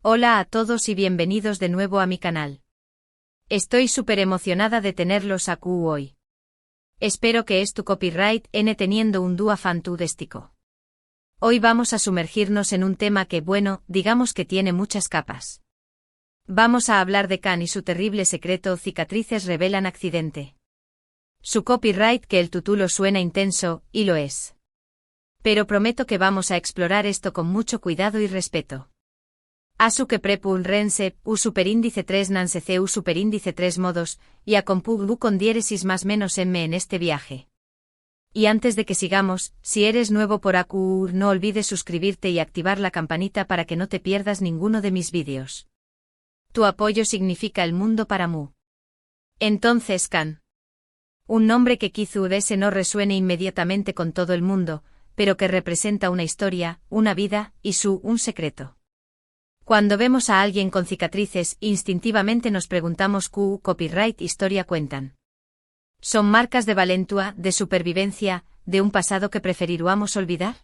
Hola a todos y bienvenidos de nuevo a mi canal. Estoy súper emocionada de tenerlos aquí hoy. Espero que es tu copyright N teniendo un dúo fantástico. Hoy vamos a sumergirnos en un tema que, bueno, digamos que tiene muchas capas. Vamos a hablar de Khan y su terrible secreto. Cicatrices revelan accidente. Su copyright, que el título suena intenso, y lo es. Pero prometo que vamos a explorar esto con mucho cuidado y respeto. Asu que prepul rense, u superíndice 3 nansece u superíndice 3 modos, y a compuglu con diéresis más menos m en este viaje. Y antes de que sigamos, si eres nuevo por AQ, no olvides suscribirte y activar la campanita para que no te pierdas ninguno de mis vídeos. Tu apoyo significa el mundo para Mu. Entonces Khan. Un nombre que quizás no resuene inmediatamente con todo el mundo, pero que representa una historia, una vida, y un secreto. Cuando vemos a alguien con cicatrices, instintivamente nos preguntamos ¿qué copyright historia cuentan? ¿Son marcas de valentua, de supervivencia, de un pasado que preferiríamos olvidar?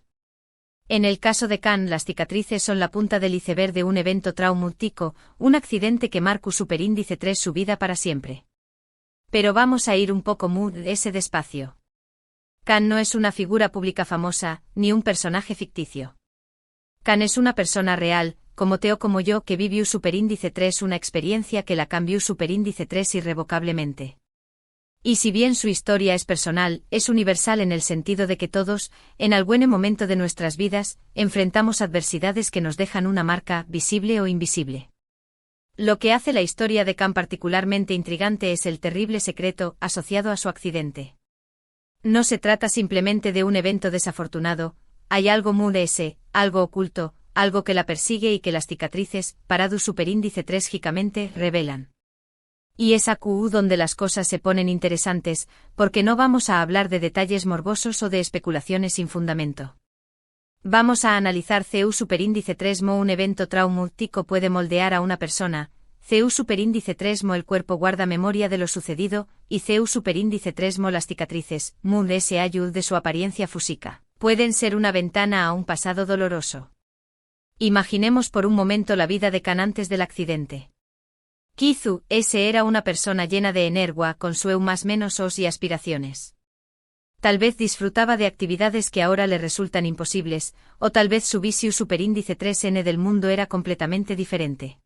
En el caso de Khan, las cicatrices son la punta del iceberg de un evento traumático, un accidente que marcó superíndice 3 su vida para siempre. Pero vamos a ir un poco ese despacio. Khan no es una figura pública famosa, ni un personaje ficticio. Khan es una persona real, como Teo como yo, que vivió superíndice 3, una experiencia que la cambió superíndice 3 irrevocablemente. Y si bien su historia es personal, es universal en el sentido de que todos, en algún momento de nuestras vidas, enfrentamos adversidades que nos dejan una marca, visible o invisible. Lo que hace la historia de Khan particularmente intrigante es el terrible secreto asociado a su accidente. No se trata simplemente de un evento desafortunado, hay algo algo oculto, algo que la persigue y que las cicatrices, parado superíndice 3 gicamente, revelan. Y es aquí donde las cosas se ponen interesantes, porque no vamos a hablar de detalles morbosos o de especulaciones sin fundamento. Vamos a analizar CU superíndice 3 un evento traumático puede moldear a una persona, CU superíndice 3 el cuerpo guarda memoria de lo sucedido, y CU superíndice 3 las cicatrices, ese ayud de su apariencia física, pueden ser una ventana a un pasado doloroso. Imaginemos por un momento la vida de Khan antes del accidente. Ese era una persona llena de energía con su más menos os y aspiraciones. Tal vez disfrutaba de actividades que ahora le resultan imposibles, o tal vez su visión superíndice 3N del mundo era completamente diferente.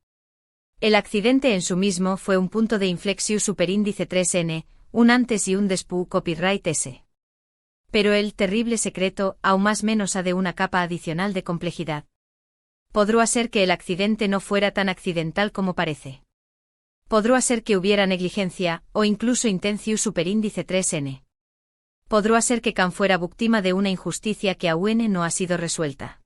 El accidente en su mismo fue un punto de inflexión superíndice 3N, un antes y un después copyright S. Pero el terrible secreto aún más menos ha de una capa adicional de complejidad. Podría ser que el accidente no fuera tan accidental como parece. Podría ser que hubiera negligencia, o incluso intención superíndice 3N. Podría ser que Khan fuera víctima de una injusticia que aún no ha sido resuelta.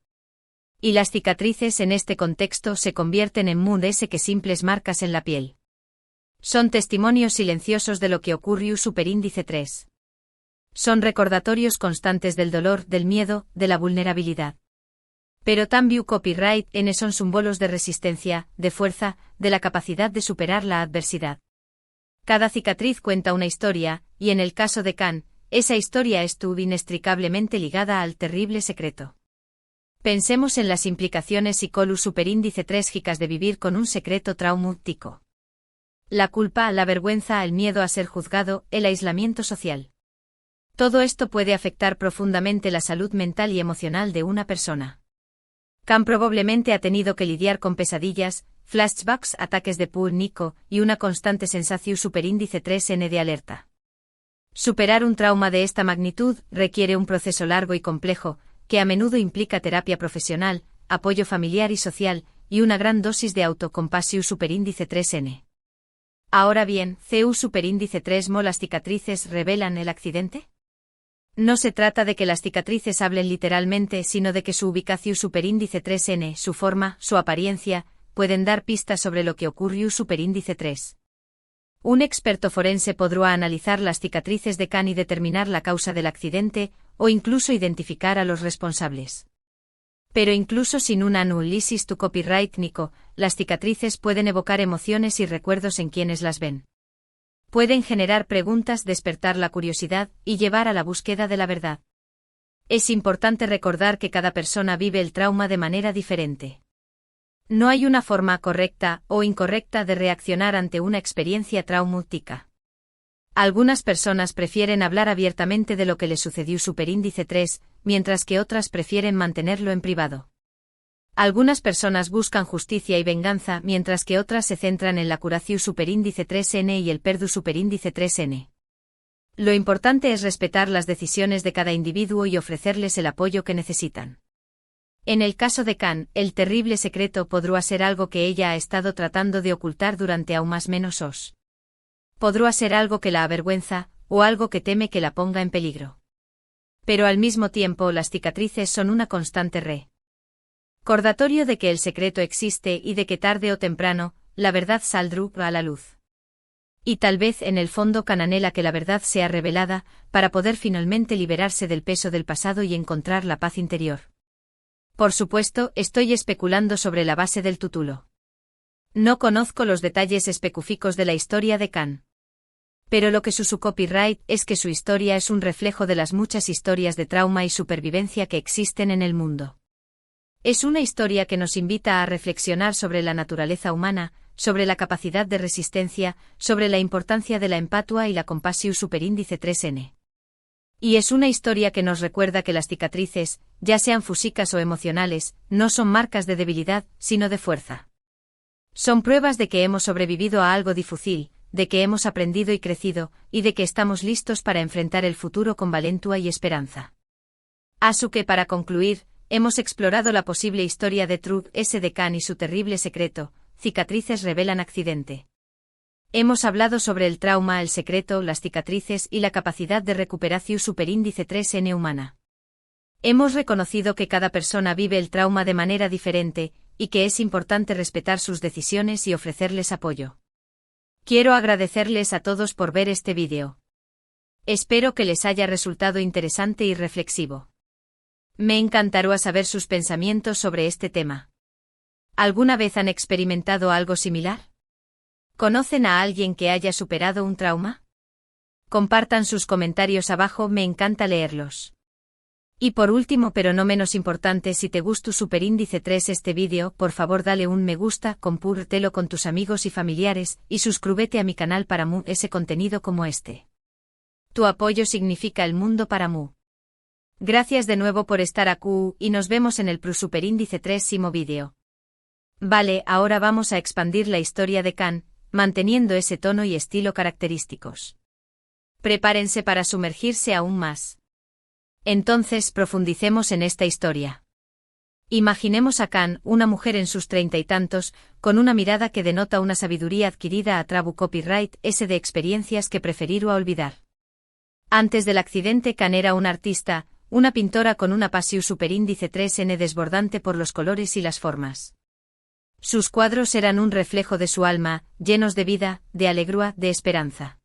Y las cicatrices en este contexto se convierten en ese que simples marcas en la piel. Son testimonios silenciosos de lo que ocurrió superíndice 3. Son recordatorios constantes del dolor, del miedo, de la vulnerabilidad. Pero también copyright N son símbolos de resistencia, de fuerza, de la capacidad de superar la adversidad. Cada cicatriz cuenta una historia, y en el caso de Khan, esa historia estuvo inextricablemente ligada al terrible secreto. Pensemos en las implicaciones psicológicas superíndice 3 gicas de vivir con un secreto traumático. La culpa, la vergüenza, el miedo a ser juzgado, el aislamiento social. Todo esto puede afectar profundamente la salud mental y emocional de una persona. Khan probablemente ha tenido que lidiar con pesadillas, flashbacks, ataques de pánico y una constante sensación superíndice 3N de alerta. Superar un trauma de esta magnitud requiere un proceso largo y complejo, que a menudo implica terapia profesional, apoyo familiar y social, y una gran dosis de autocompasión superíndice 3N. Ahora bien, CU superíndice 3 las cicatrices revelan el accidente? No se trata de que las cicatrices hablen literalmente, sino de que su ubicación superíndice 3N, su forma, su apariencia, pueden dar pistas sobre lo que ocurrió superíndice 3. Un experto forense podrá analizar las cicatrices de Khan y determinar la causa del accidente, o incluso identificar a los responsables. Pero incluso sin un análisis tu copyright técnico, las cicatrices pueden evocar emociones y recuerdos en quienes las ven. Pueden generar preguntas, despertar la curiosidad, y llevar a la búsqueda de la verdad. Es importante recordar que cada persona vive el trauma de manera diferente. No hay una forma correcta o incorrecta de reaccionar ante una experiencia traumática. Algunas personas prefieren hablar abiertamente de lo que les sucedió superíndice 3, mientras que otras prefieren mantenerlo en privado. Algunas personas buscan justicia y venganza, mientras que otras se centran en la curación superíndice 3N y el perdu superíndice 3N. Lo importante es respetar las decisiones de cada individuo y ofrecerles el apoyo que necesitan. En el caso de Can, el terrible secreto podrá ser algo que ella ha estado tratando de ocultar durante aún más menos os. Podrá ser algo que la avergüenza, o algo que teme que la ponga en peligro. Pero al mismo tiempo las cicatrices son una constante recordatorio de que el secreto existe y de que tarde o temprano, la verdad saldrá a la luz. Y tal vez en el fondo Can anhela que la verdad sea revelada, para poder finalmente liberarse del peso del pasado y encontrar la paz interior. Por supuesto, estoy especulando sobre la base del título. No conozco los detalles específicos de la historia de Can. Pero lo que su copyright es que su historia es un reflejo de las muchas historias de trauma y supervivencia que existen en el mundo. Es una historia que nos invita a reflexionar sobre la naturaleza humana, sobre la capacidad de resistencia, sobre la importancia de la empatía y la compasión superíndice 3N. Y es una historia que nos recuerda que las cicatrices, ya sean físicas o emocionales, no son marcas de debilidad, sino de fuerza. Son pruebas de que hemos sobrevivido a algo difícil, de que hemos aprendido y crecido, y de que estamos listos para enfrentar el futuro con valentía y esperanza. Así que para concluir, hemos explorado la posible historia de Truth S. de Can y su terrible secreto, cicatrices revelan accidente. Hemos hablado sobre el trauma, el secreto, las cicatrices y la capacidad de recuperación superíndice 3N humana. Hemos reconocido que cada persona vive el trauma de manera diferente, y que es importante respetar sus decisiones y ofrecerles apoyo. Quiero agradecerles a todos por ver este vídeo. Espero que les haya resultado interesante y reflexivo. Me encantaría saber sus pensamientos sobre este tema. ¿Alguna vez han experimentado algo similar? ¿Conocen a alguien que haya superado un trauma? Compartan sus comentarios abajo, me encanta leerlos. Y por último pero no menos importante, si te gustó superíndice 3 este vídeo, por favor dale un me gusta, compártelo con tus amigos y familiares, y suscríbete a mi canal para ese contenido como este. Tu apoyo significa el mundo para mí. Gracias de nuevo por estar aquí, y nos vemos en el superíndice 3º vídeo. Vale, ahora vamos a expandir la historia de Can, manteniendo ese tono y estilo característicos. Prepárense para sumergirse aún más. Entonces profundicemos en esta historia. Imaginemos a Can, una mujer en sus 30 y tantos, con una mirada que denota una sabiduría adquirida a través copyright S de experiencias que preferiría olvidar. Antes del accidente Can era una artista, una pintora con una pasión superíndice 3N desbordante por los colores y las formas. Sus cuadros eran un reflejo de su alma, llenos de vida, de alegría, de esperanza.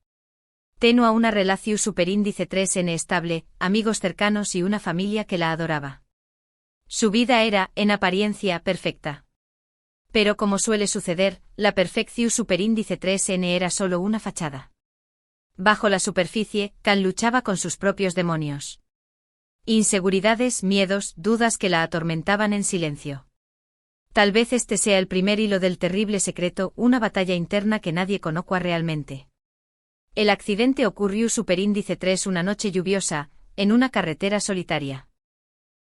Tenía una relación superíndice 3N estable, amigos cercanos y una familia que la adoraba. Su vida era, en apariencia, perfecta. Pero como suele suceder, la perfección superíndice 3N era solo una fachada. Bajo la superficie, Can luchaba con sus propios demonios. Inseguridades, miedos, dudas que la atormentaban en silencio. Tal vez este sea el primer hilo del terrible secreto, una batalla interna que nadie conoce realmente. El accidente ocurrió superíndice 3 una noche lluviosa, en una carretera solitaria.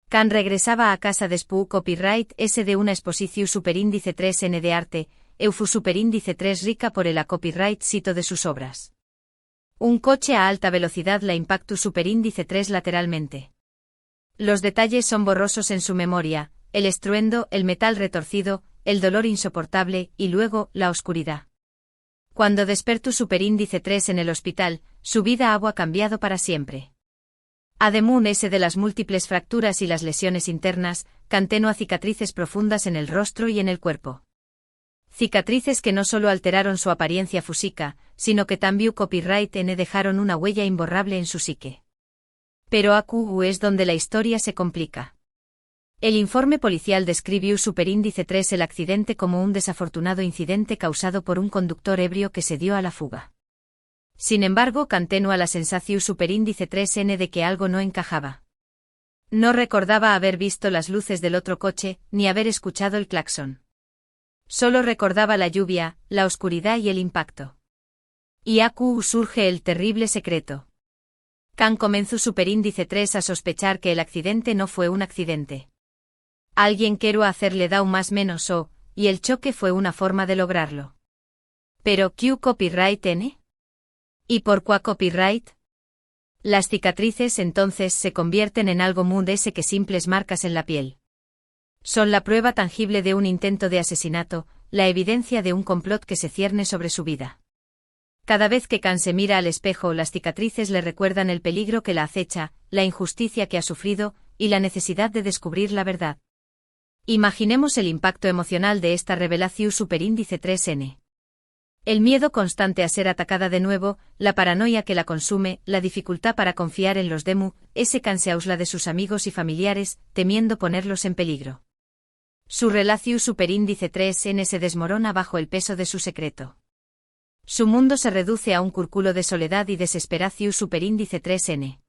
Can regresaba a casa después copyright S de una exposición superíndice 3N de arte, fu superíndice 3 rica por el copyright sito de sus obras. Un coche a alta velocidad la impactó superíndice 3 lateralmente. Los detalles son borrosos en su memoria, el estruendo, el metal retorcido, el dolor insoportable, y luego, la oscuridad. Cuando despertó superíndice 3 en el hospital, su vida ha cambiado para siempre. Además ese de las múltiples fracturas y las lesiones internas, Can tenía cicatrices profundas en el rostro y en el cuerpo. Cicatrices que no solo alteraron su apariencia física, sino que también copyright N dejaron una huella imborrable en su psique. Pero aquí es donde la historia se complica. El informe policial describió superíndice 3 el accidente como un desafortunado incidente causado por un conductor ebrio que se dio a la fuga. Sin embargo, Can tenía la sensación superíndice 3N de que algo no encajaba. No recordaba haber visto las luces del otro coche, ni haber escuchado el claxon. Solo recordaba la lluvia, la oscuridad y el impacto. Y Aku surge el terrible secreto. Kan comenzó superíndice 3 a sospechar que el accidente no fue un accidente. Alguien quiero hacerle da un más menos o, y el choque fue una forma de lograrlo. Pero ¿Q copyright N? ¿Y por qué copyright? Las cicatrices entonces se convierten en algo muy ese que simples marcas en la piel. Son la prueba tangible de un intento de asesinato, la evidencia de un complot que se cierne sobre su vida. Cada vez que Kan se mira al espejo, las cicatrices le recuerdan el peligro que la acecha, la injusticia que ha sufrido, y la necesidad de descubrir la verdad. Imaginemos el impacto emocional de esta revelación superíndice 3N. El miedo constante a ser atacada de nuevo, la paranoia que la consume, la dificultad para confiar en los Demu, ese Kan se aúsla de sus amigos y familiares, temiendo ponerlos en peligro. Su relación superíndice 3N se desmorona bajo el peso de su secreto. Su mundo se reduce a un círculo de soledad y desesperación superíndice 3N.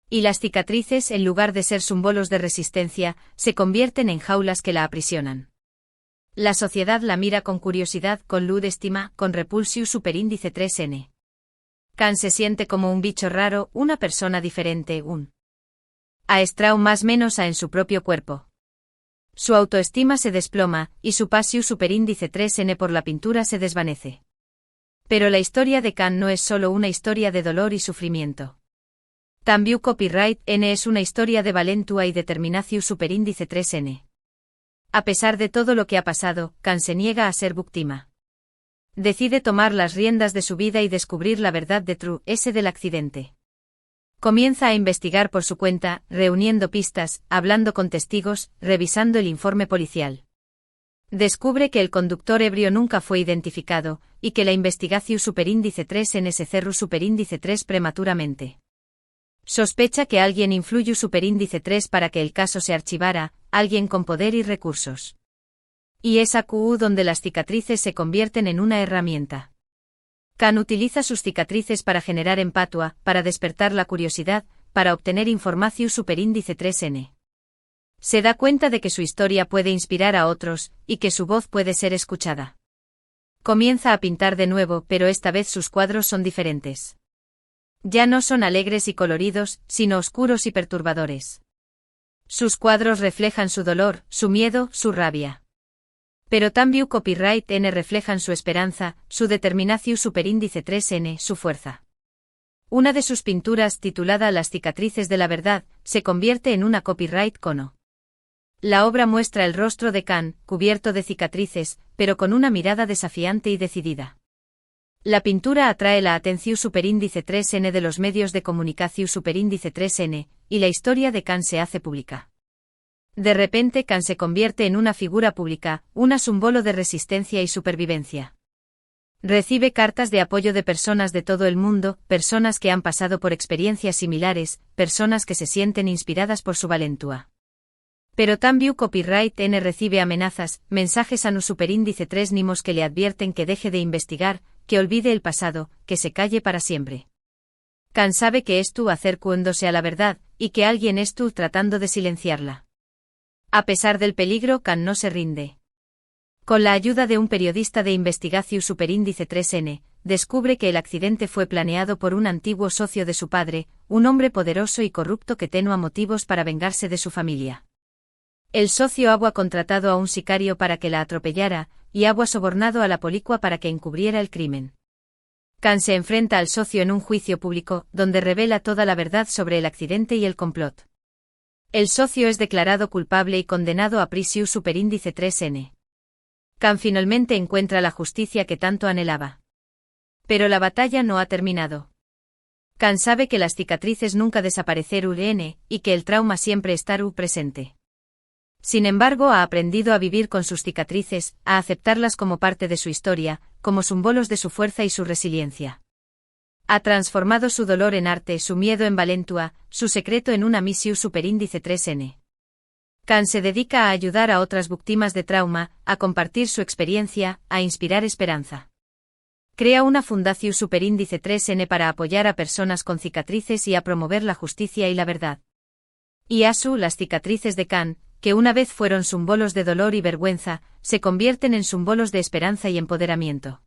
Y las cicatrices, en lugar de ser símbolos de resistencia, se convierten en jaulas que la aprisionan. La sociedad la mira con curiosidad, con luz de estima, con repulsión superíndice 3N. Kan se siente como un bicho raro, una persona diferente, un aestrao más menos a en su propio cuerpo. Su autoestima se desploma, y su pasión superíndice 3N por la pintura se desvanece. Pero la historia de Kan no es solo una historia de dolor y sufrimiento. También copyright N es una historia de valentua y determinación superíndice 3N. A pesar de todo lo que ha pasado, Kan se niega a ser víctima. Decide tomar las riendas de su vida y descubrir la verdad de True S del accidente. Comienza a investigar por su cuenta, reuniendo pistas, hablando con testigos, revisando el informe policial. Descubre que el conductor ebrio nunca fue identificado, y que la investigación superíndice 3N se cerró superíndice 3 prematuramente. Sospecha que alguien influyó superíndice 3 para que el caso se archivara, alguien con poder y recursos. Y es AQ donde las cicatrices se convierten en una herramienta. Kan utiliza sus cicatrices para generar empatia, para despertar la curiosidad, para obtener información superíndice 3N. Se da cuenta de que su historia puede inspirar a otros, y que su voz puede ser escuchada. Comienza a pintar de nuevo, pero esta vez sus cuadros son diferentes. Ya no son alegres y coloridos, sino oscuros y perturbadores. Sus cuadros reflejan su dolor, su miedo, su rabia. Pero también copyright N reflejan su esperanza, su determinación superíndice 3N, su fuerza. Una de sus pinturas, titulada Las cicatrices de la verdad, se convierte en una copyright cono. La obra muestra el rostro de Kan, cubierto de cicatrices, pero con una mirada desafiante y decidida. La pintura atrae la atención superíndice 3N de los medios de comunicación superíndice 3N, y la historia de Kan se hace pública. De repente Kan se convierte en una figura pública, una símbolo de resistencia y supervivencia. Recibe cartas de apoyo de personas de todo el mundo, personas que han pasado por experiencias similares, personas que se sienten inspiradas por su valentua. Pero también copyright N recibe amenazas, mensajes a nu superíndice 3 nimos que le advierten que deje de investigar, que olvide el pasado, que se calle para siempre. Kan sabe que es tú acercándose a la verdad, y que alguien es tú tratando de silenciarla. A pesar del peligro, Kan no se rinde. Con la ayuda de un periodista de investigación superíndice 3N, descubre que el accidente fue planeado por un antiguo socio de su padre, un hombre poderoso y corrupto que tenía motivos para vengarse de su familia. El socio había contratado a un sicario para que la atropellara, y había sobornado a la policua para que encubriera el crimen. Kan se enfrenta al socio en un juicio público, donde revela toda la verdad sobre el accidente y el complot. El socio es declarado culpable y condenado a prisión superíndice 3N. Kan finalmente encuentra la justicia que tanto anhelaba. Pero la batalla no ha terminado. Kan sabe que las cicatrices nunca desaparecerán, y que el trauma siempre estará presente. Sin embargo, ha aprendido a vivir con sus cicatrices, a aceptarlas como parte de su historia, como símbolos de su fuerza y su resiliencia. Ha transformado su dolor en arte, su miedo en valentua, su secreto en una misión superíndice 3N. Kan se dedica a ayudar a otras víctimas de trauma, a compartir su experiencia, a inspirar esperanza. Crea una fundación superíndice 3N para apoyar a personas con cicatrices y a promover la justicia y la verdad. Y ASU, las cicatrices de Kan, que una vez fueron símbolos de dolor y vergüenza, se convierten en símbolos de esperanza y empoderamiento.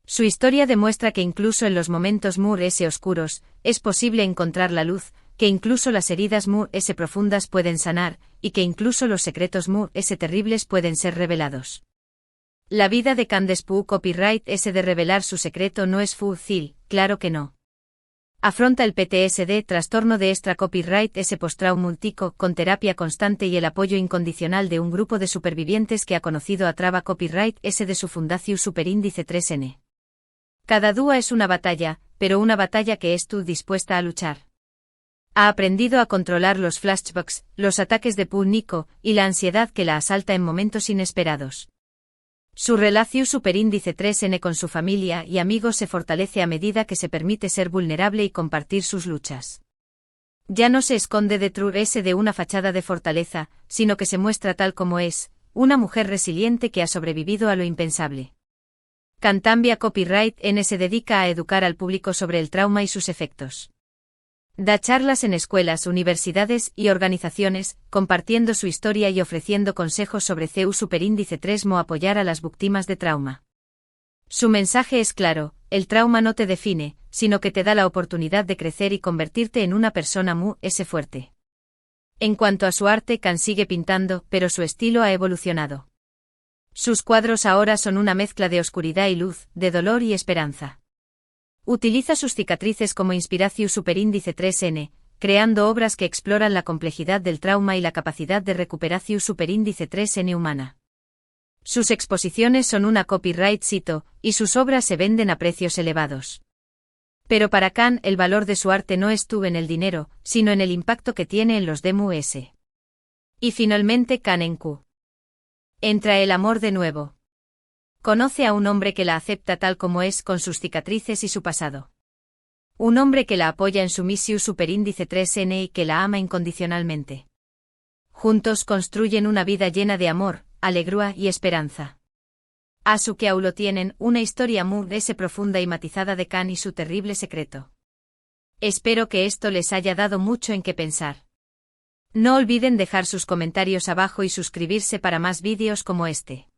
Su historia demuestra que incluso en los momentos muy oscuros, es posible encontrar la luz, que incluso las heridas muy profundas pueden sanar, y que incluso los secretos muy terribles pueden ser revelados. La vida de Candace Pugh copyright de revelar su secreto no es fácil, claro que no. Afronta el PTSD, trastorno de estrés copyright postraumático, con terapia constante y el apoyo incondicional de un grupo de supervivientes que ha conocido a Trava copyright de su fundación Superíndice 3N. Cada día es una batalla, pero una batalla que tú dispuesta a luchar. Ha aprendido a controlar los flashbacks, los ataques de pánico y la ansiedad que la asalta en momentos inesperados. Su relación Superíndice 3N con su familia y amigos se fortalece a medida que se permite ser vulnerable y compartir sus luchas. Ya no se esconde detrás de una fachada de fortaleza, sino que se muestra tal como es, una mujer resiliente que ha sobrevivido a lo impensable. Cantambia Copyright N se dedica a educar al público sobre el trauma y sus efectos. Da charlas en escuelas, universidades y organizaciones, compartiendo su historia y ofreciendo consejos sobre CEU Superíndice 3 mo apoyar a las víctimas de trauma. Su mensaje es claro: el trauma no te define, sino que te da la oportunidad de crecer y convertirte en una persona fuerte. En cuanto a su arte, Can sigue pintando, pero su estilo ha evolucionado. Sus cuadros ahora son una mezcla de oscuridad y luz, de dolor y esperanza. Utiliza sus cicatrices como inspiración Superíndice 3N, creando obras que exploran la complejidad del trauma y la capacidad de recuperación Superíndice 3N humana. Sus exposiciones son una copyright cito, y sus obras se venden a precios elevados. Pero para Can, el valor de su arte no estuvo en el dinero, sino en el impacto que tiene en los DMUS. Y finalmente Can en Q. Entra el amor de nuevo. Conoce a un hombre que la acepta tal como es, con sus cicatrices y su pasado. Un hombre que la apoya en su misión Superíndice 3N y que la ama incondicionalmente. Juntos construyen una vida llena de amor, alegría y esperanza. A su que aún lo tienen, una historia muy profunda y matizada de Can y su terrible secreto. Espero que esto les haya dado mucho en qué pensar. No olviden dejar sus comentarios abajo y suscribirse para más vídeos como este.